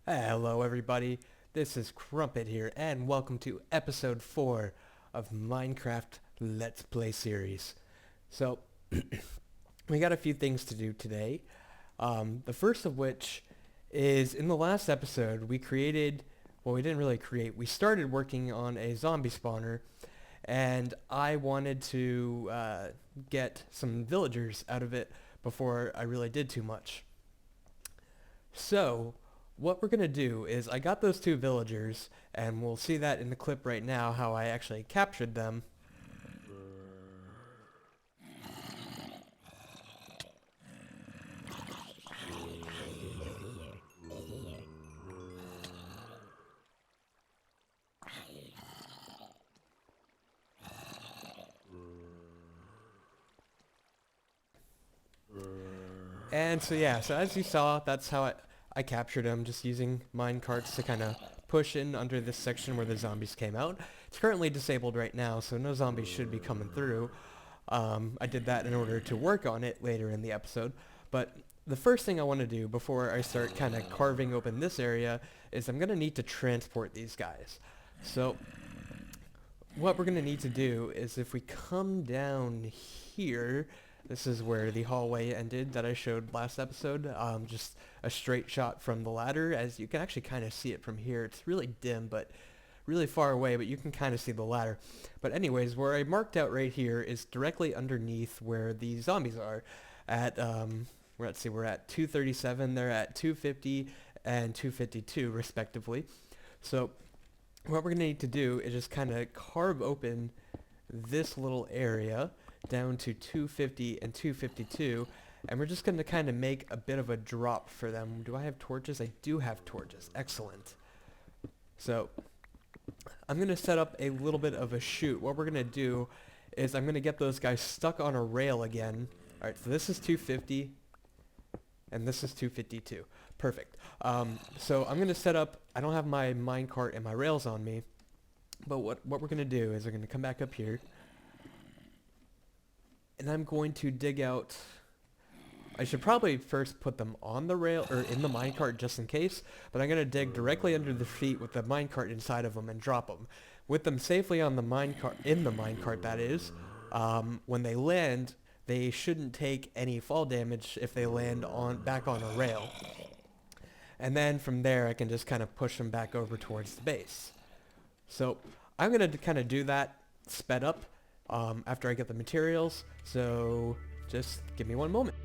Hello everybody, this is Crumpet here and welcome to episode 4 of Minecraft Let's Play series. So, we got a few things to do today. The first of which is in the last episode we created, well we didn't really create, we started working on a zombie spawner and I wanted to get some villagers out of it before I really did too much. So, what we're going to do is I got those two villagers, and we'll see that in the clip right now how I actually captured them. And so yeah, so as you saw, that's how I captured them, just using mine carts to kind of push in under this section where the zombies came out. It's currently disabled right now, so no zombies should be coming through. I did that in order to work on it later in the episode. But the first thing I want to do before I start kind of carving open this area is I'm going to need to transport these guys. So what we're going to need to do is if we come down here, this is where the hallway ended that I showed last episode, just a straight shot from the ladder. As you can actually kind of see it from here. It's really dim, but really far away, but you can kind of see the ladder. But anyways, where I marked out right here is directly underneath where the zombies are. At, let's see, we're at 237, they're at 250 and 252 respectively. So what we're going to need to do is just kind of carve open this little area down to 250 and 252, and we're just going to kind of make a bit of a drop for them. Do I have torches? I do have torches. Excellent. So I'm going to set up a little bit of a chute. What we're going to do is I'm going to get those guys stuck on a rail again. Alright, so this is 250 and this is 252. Perfect. So I'm going to set up, I don't have my minecart and my rails on me, but what we're going to do is we're going to come back up here and I'm going to dig out, I should probably first put them on the rail or in the minecart just in case, but I'm going to dig directly under the feet with the minecart inside of them and drop them. With them safely on the minecart, in the minecart that is, when they land, they shouldn't take any fall damage if they land back on a rail. And then from there I can just kind of push them back over towards the base. So I'm going to kind of do that sped up after I get the materials, so just give me one moment.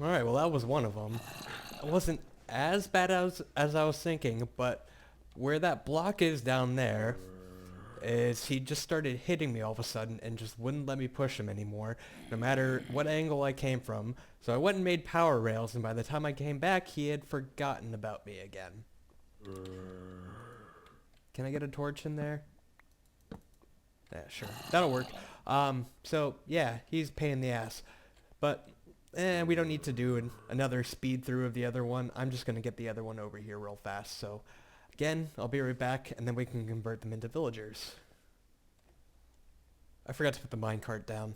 Alright, well that was one of them. It wasn't as bad as I was thinking, but where that block is down there is he just started hitting me all of a sudden and just wouldn't let me push him anymore, no matter what angle I came from. So I went and made power rails, and by the time I came back, he had forgotten about me again. Can I get a torch in there? Yeah, sure. That'll work. So yeah, he's a pain in the ass. But we don't need to do another speed through of the other one. I'm just going to get the other one over here real fast. So again, I'll be right back, and then we can convert them into villagers. I forgot to put the minecart down.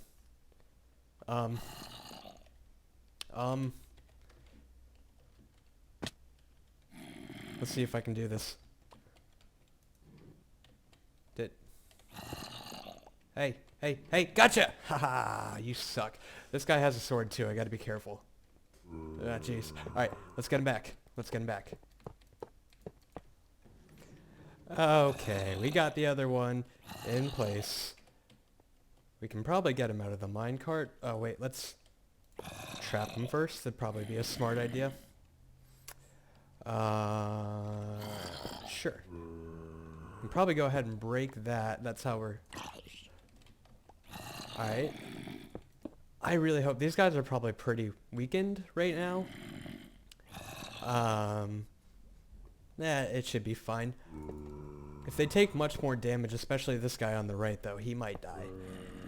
Let's see if I can do this. Hey, gotcha! Haha, you suck. This guy has a sword too, I gotta be careful. Ah, jeez. Alright, let's get him back. Okay, we got the other one in place. We can probably get him out of the minecart. Oh wait, let's trap him first. That'd probably be a smart idea. Sure. We can probably go ahead and break that. That's how we're... Alright. I really hope... These guys are probably pretty weakened right now. Yeah, it should be fine. If they take much more damage, especially this guy on the right, though, he might die.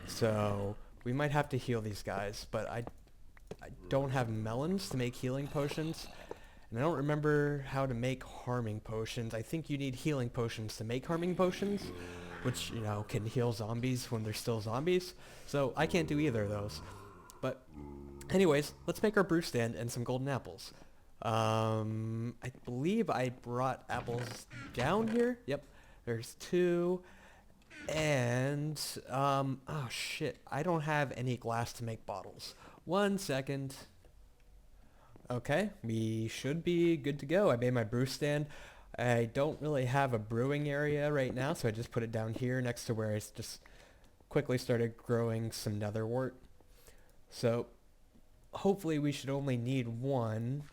So, we might have to heal these guys, but I don't have melons to make healing potions. And I don't remember how to make harming potions. I think you need healing potions to make harming potions, which, you know, can heal zombies when they're still zombies. So I can't do either of those. But anyways, let's make our brew stand and some golden apples. I believe I brought apples down here. Yep, there's 2. And, oh shit, I don't have any glass to make bottles. 1 second. Okay, we should be good to go. I made my brew stand. I don't really have a brewing area right now, so I just put it down here next to where I just quickly started growing some netherwort. So, hopefully we should only need 1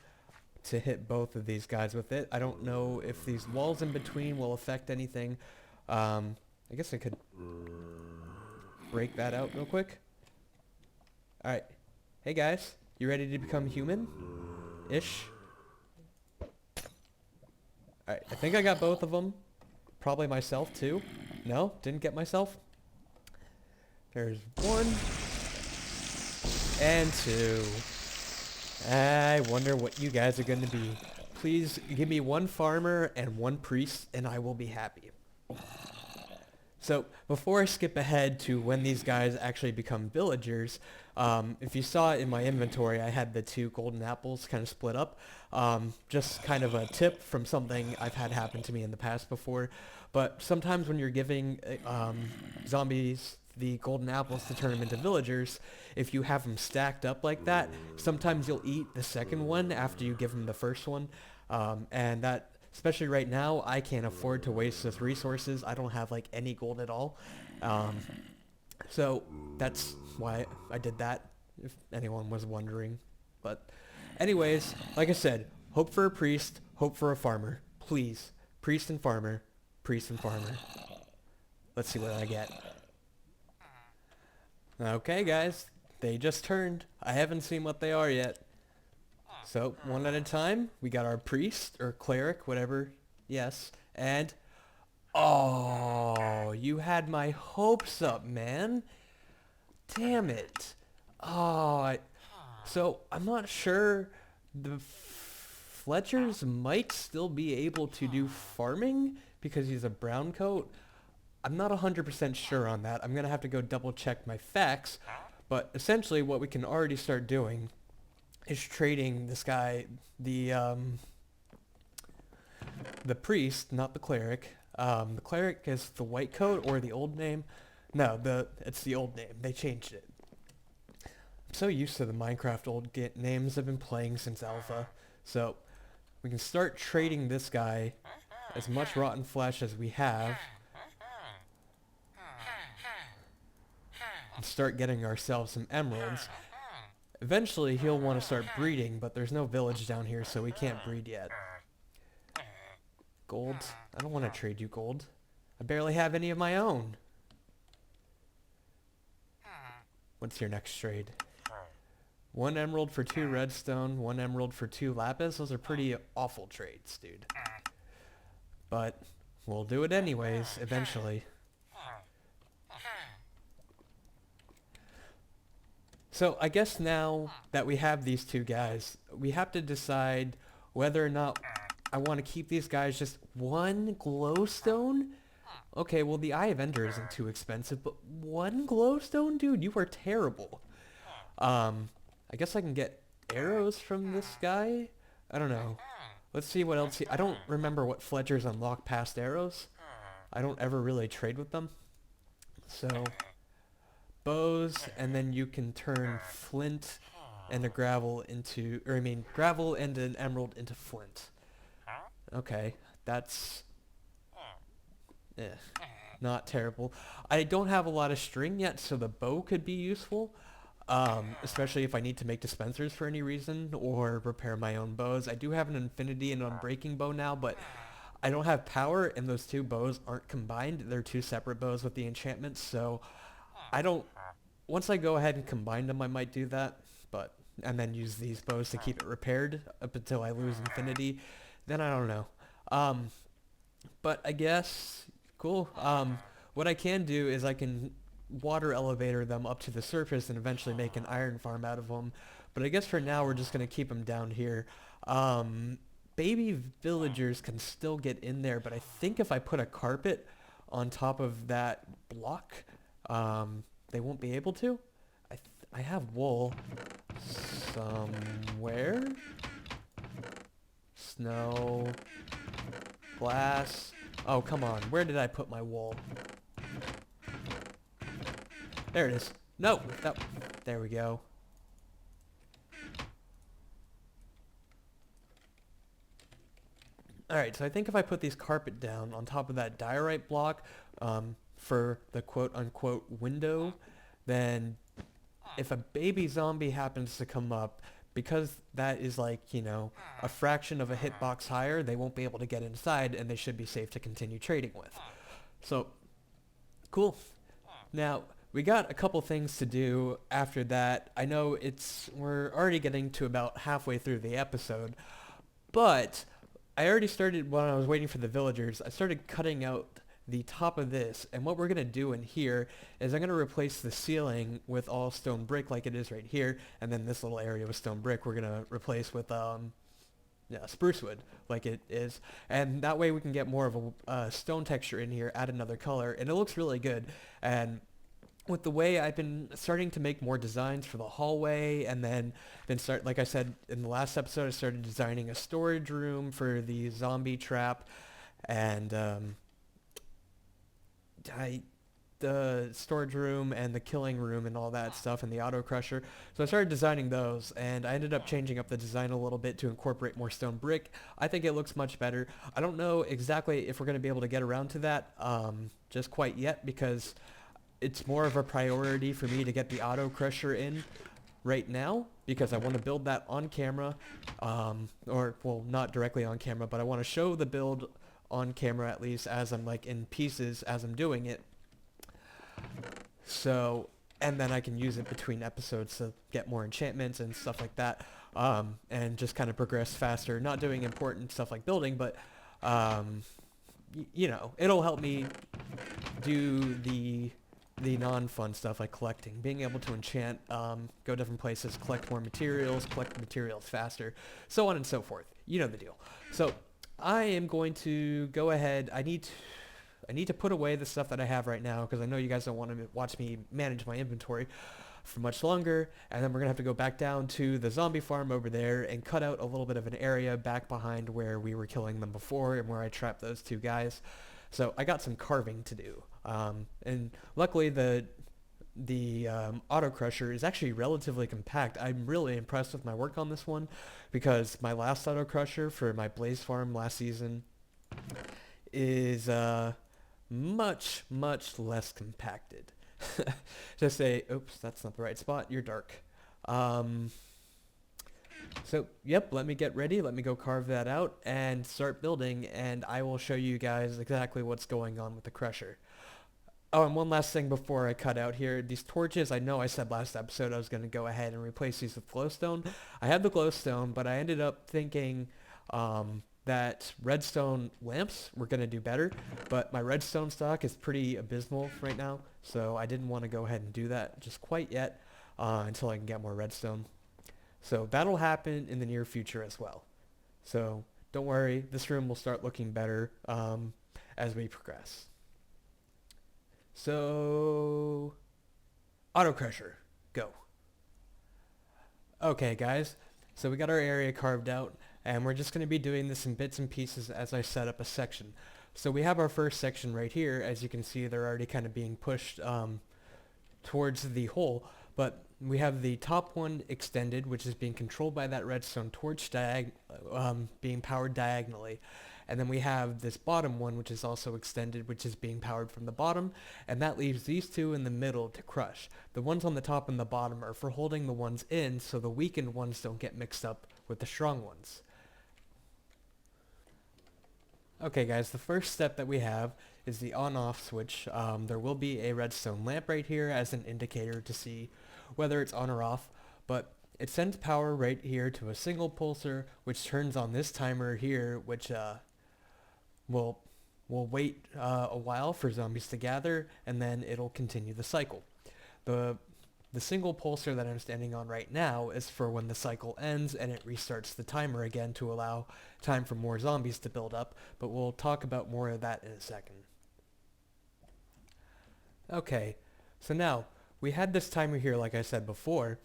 to hit both of these guys with it. I don't know if these walls in between will affect anything. I guess I could break that out real quick. Alright. Hey guys, you ready to become human-ish? Alright, I think I got both of them. Probably myself too. No, didn't get myself. There's 1 and 2. I wonder what you guys are going to be. Please give me 1 farmer and 1 priest and I will be happy. So, before I skip ahead to when these guys actually become villagers, if you saw in my inventory, I had the 2 golden apples kind of split up. Just kind of a tip from something I've had happen to me in the past before. But sometimes when you're giving zombies the golden apples to turn them into villagers, if you have them stacked up like that, sometimes you'll eat the second one after you give them the first one. And that... Especially right now, I can't afford to waste those resources. I don't have like any gold at all. So that's why I did that, if anyone was wondering. But anyways, like I said, hope for a priest, hope for a farmer. Please, priest and farmer, priest and farmer. Let's see what I get. Okay guys, they just turned. I haven't seen what they are yet. So, 1 at a time, we got our priest, or cleric, whatever, yes, and, oh, you had my hopes up, man. Damn it. Oh, so, I'm not sure, the Fletchers might still be able to do farming, because he's a brown coat. I'm not 100% sure on that. I'm going to have to go double check my facts, but essentially what we can already start doing is trading this guy, the priest, not the cleric. The cleric is the white coat or the old name. No, it's the old name. They changed it. I'm so used to the Minecraft old names. I've been playing since alpha. So we can start trading this guy as much rotten flesh as we have. And start getting ourselves some emeralds. Eventually, he'll want to start breeding, but there's no village down here, so we can't breed yet. Gold? I don't want to trade you gold. I barely have any of my own. What's your next trade? 1 emerald for 2 redstone, 1 emerald for 2 lapis. Those are pretty awful trades, dude. But we'll do it anyways, eventually. So I guess now that we have these 2 guys, we have to decide whether or not I want to keep these guys just 1 glowstone Okay, well the Eye of Ender isn't too expensive, but one glowstone? Dude, you are terrible. I guess I can get arrows from this guy? I don't know. Let's see what else I don't remember what Fletchers unlock past arrows. I don't ever really trade with them. So, bows, and then you can turn flint and a gravel into, or I mean, gravel and an emerald into flint. Okay, that's, not terrible. I don't have a lot of string yet, so the bow could be useful. Especially if I need to make dispensers for any reason or repair my own bows. I do have an infinity and unbreaking bow now, but I don't have power, and those two bows aren't combined. They're two separate bows with the enchantments, so I don't... Once I go ahead and combine them, I might do that, but... And then use these bows to keep it repaired up until I lose infinity. Then I don't know. But I guess... Cool. What I can do is I can water elevator them up to the surface and eventually make an iron farm out of them. But I guess for now we're just going to keep them down here. Baby villagers can still get in there, but I think if I put a carpet on top of that block, they won't be able to. I have wool somewhere. Snow. Glass. Oh, come on. Where did I put my wool? There it is. No! There we go. Alright, so I think if I put these carpet down on top of that diorite block for the quote-unquote window, then if a baby zombie happens to come up, because that is like, you know, a fraction of a hitbox higher, they won't be able to get inside, and they should be safe to continue trading with. So, cool. Now, we got a couple things to do after that. I know we're already getting to about halfway through the episode, but I already started, when I was waiting for the villagers, I started cutting out the top of this, and what we're going to do in here is I'm going to replace the ceiling with all stone brick like it is right here, and then this little area with stone brick we're going to replace with spruce wood like it is, and that way we can get more of a stone texture in here, add another color, and it looks really good. And with the way I've been starting to make more designs for the hallway, and then like I said in the last episode, I started designing a storage room for the zombie trap, and the storage room and the killing room and all that stuff, and the auto crusher. So I started designing those, and I ended up changing up the design a little bit to incorporate more stone brick. I think it looks much better. I don't know exactly if we're going to be able to get around to that just quite yet, because it's more of a priority for me to get the auto crusher in right now, because I want to build that on camera, or, well, not directly on camera, but I want to show the build on camera at least as I'm like in pieces as I'm doing it. So, and then I can use it between episodes to get more enchantments and stuff like that, and just kind of progress faster, not doing important stuff like building, but you know, it'll help me do the non-fun stuff like collecting, being able to enchant, go different places, collect more materials, collect materials faster, so on and so forth. You know the deal. So I am going to go ahead. I need to put away the stuff that I have right now, because I know you guys don't want to watch me manage my inventory for much longer, and then we're going to have to go back down to the zombie farm over there and cut out a little bit of an area back behind where we were killing them before and where I trapped those two guys. So I got some carving to do, and luckily the auto crusher is actually relatively compact. I'm really impressed with my work on this one, because my last auto crusher for my blaze farm last season is much less compacted. Just say, oops, that's not the right spot, you're dark. So yep, let me get ready, let me go carve that out and start building, and I will show you guys exactly what's going on with the crusher. Oh, and one last thing before I cut out here. These torches, I know I said last episode I was going to go ahead and replace these with glowstone. I have the glowstone, but I ended up thinking that redstone lamps were going to do better, but my redstone stock is pretty abysmal right now, so I didn't want to go ahead and do that just quite yet until I can get more redstone. So that'll happen in the near future as well. So don't worry, this room will start looking better as we progress. So, Auto Crusher, go. Okay guys, so we got our area carved out, and we're just going to be doing this in bits and pieces as I set up a section. So we have our first section right here. As you can see, they're already kind of being pushed towards the hole, but we have the top one extended, which is being controlled by that redstone torch being powered diagonally. And then we have this bottom one, which is also extended, which is being powered from the bottom, and that leaves these two in the middle to crush. The ones on the top and the bottom are for holding the ones in so the weakened ones don't get mixed up with the strong ones. Okay guys, the first step that we have is the on-off switch. There will be a redstone lamp right here as an indicator to see whether it's on or off, but it sends power right here to a single pulsar, which turns on this timer here, which we'll wait a while for zombies to gather, and then it'll continue the cycle. The single pulsar that I'm standing on right now is for when the cycle ends and it restarts the timer again to allow time for more zombies to build up, but we'll talk about more of that in a second. Okay, so now we had this timer here like I said before.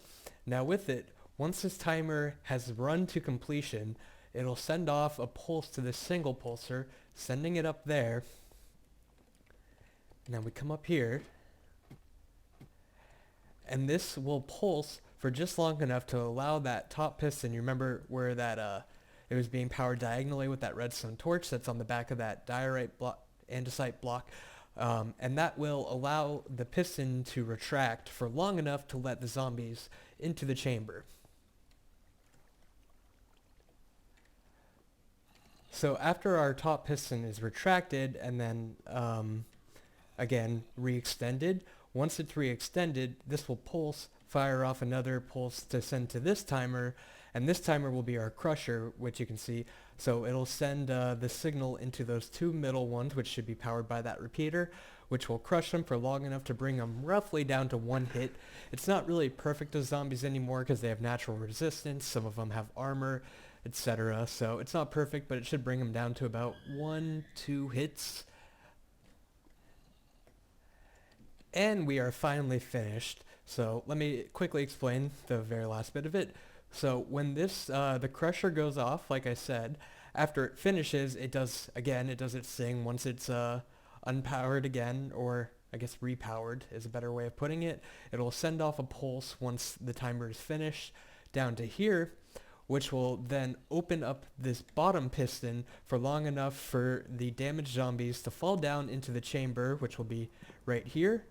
Now with it, once this timer has run to completion, it'll send off a pulse to this single pulsar, sending it up there. Now we come up here, and this will pulse for just long enough to allow that top piston, you remember where that it was being powered diagonally with that redstone torch that's on the back of that andesite block, and that will allow the piston to retract for long enough to let the zombies into the chamber. So after our top piston is retracted and then again re-extended, once it's re-extended, this will pulse, fire off another pulse to send to this timer, and this timer will be our crusher, which you can see. So it'll send the signal into those two middle ones, which should be powered by that repeater, which will crush them for long enough to bring them roughly down to one hit. It's not really perfect as zombies anymore because they have natural resistance, some of them have armor, etc. So it's not perfect, but it should bring them down to about 1-2 hits. And we are finally finished. So let me quickly explain the very last bit of it. So when this the crusher goes off, like I said, after it finishes, it does its thing. Once it's unpowered again, or I guess repowered is a better way of putting it, it'll send off a pulse once the timer is finished down to here, which will then open up this bottom piston for long enough for the damaged zombies to fall down into the chamber, which will be right here.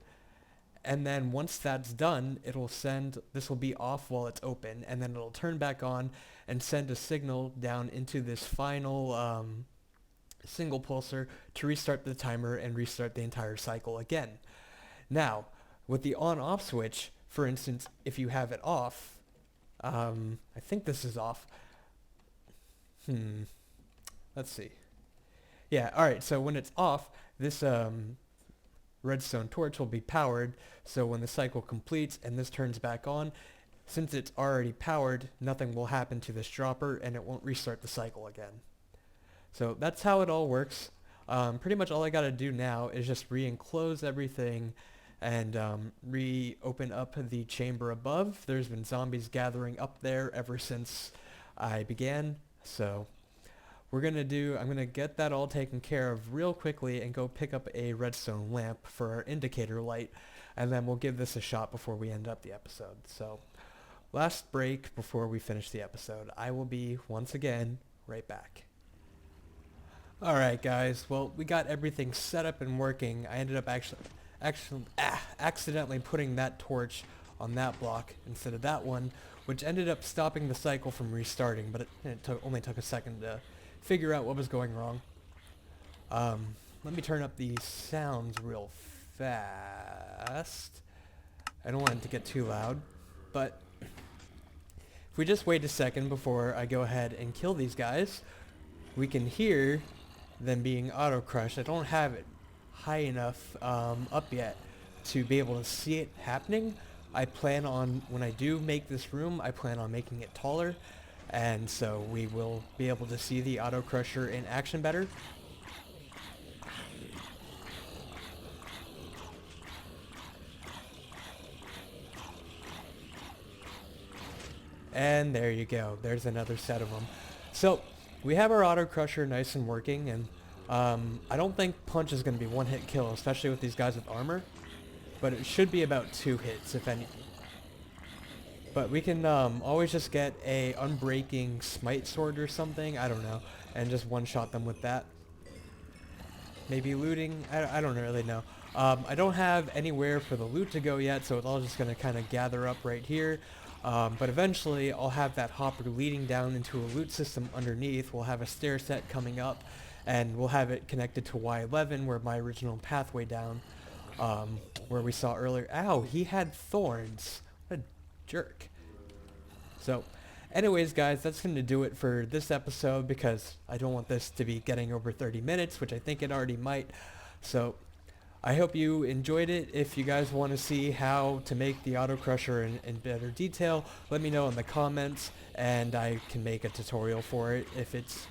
And then once that's done, this will be off while it's open, and then it'll turn back on and send a signal down into this final single pulsar to restart the timer and restart the entire cycle again. Now, with the on-off switch, for instance, if you have it off, I think this is off. Let's see. Yeah, alright, so when it's off, this redstone torch will be powered, so when the cycle completes and this turns back on, since it's already powered, nothing will happen to this dropper and it won't restart the cycle again. So that's how it all works. Pretty much all I gotta do now is just re-enclose everything and reopen up the chamber above. There's been zombies gathering up there ever since I began, so I'm gonna get that all taken care of real quickly and go pick up a redstone lamp for our indicator light, and then we'll give this a shot before we end up the episode. So, last break before we finish the episode. I will be, once again, right back. Alright guys, well, we got everything set up and working. I ended up accidentally putting that torch on that block instead of that one, which ended up stopping the cycle from restarting, but it only took a second to figure out what was going wrong. Let me turn up the sounds real fast. I don't want it to get too loud, but if we just wait a second before I go ahead and kill these guys, we can hear them being auto-crushed. I don't have it high enough up yet to be able to see it happening. I plan on, when I do make this room, I plan on making it taller, and so we will be able to see the auto crusher in action better. And there you go. There's another set of them. So we have our auto crusher nice and working, and I don't think punch is going to be one hit kill, especially with these guys with armor. But it should be about 2 hits, if any. But we can always just get a unbreaking smite sword or something, I don't know, and just one-shot them with that. Maybe looting, I don't really know. I don't have anywhere for the loot to go yet, so it's all just going to kind of gather up right here. But eventually I'll have that hopper leading down into a loot system underneath. We'll have a stair set coming up, and we'll have it connected to Y11, where my original pathway down, where we saw earlier. Ow, he had thorns. What a jerk. So, anyways guys, that's going to do it for this episode, because I don't want this to be getting over 30 minutes, which I think it already might. So, I hope you enjoyed it. If you guys want to see how to make the auto crusher in better detail, let me know in the comments, and I can make a tutorial for it if it's,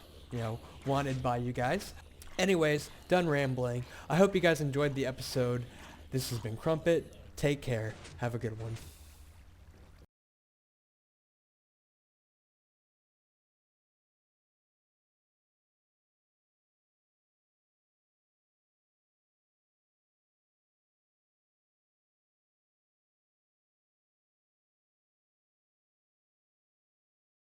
wanted by you guys. Anyways, done rambling. I hope you guys enjoyed the episode. This has been Crumpit. Take care. Have a good one.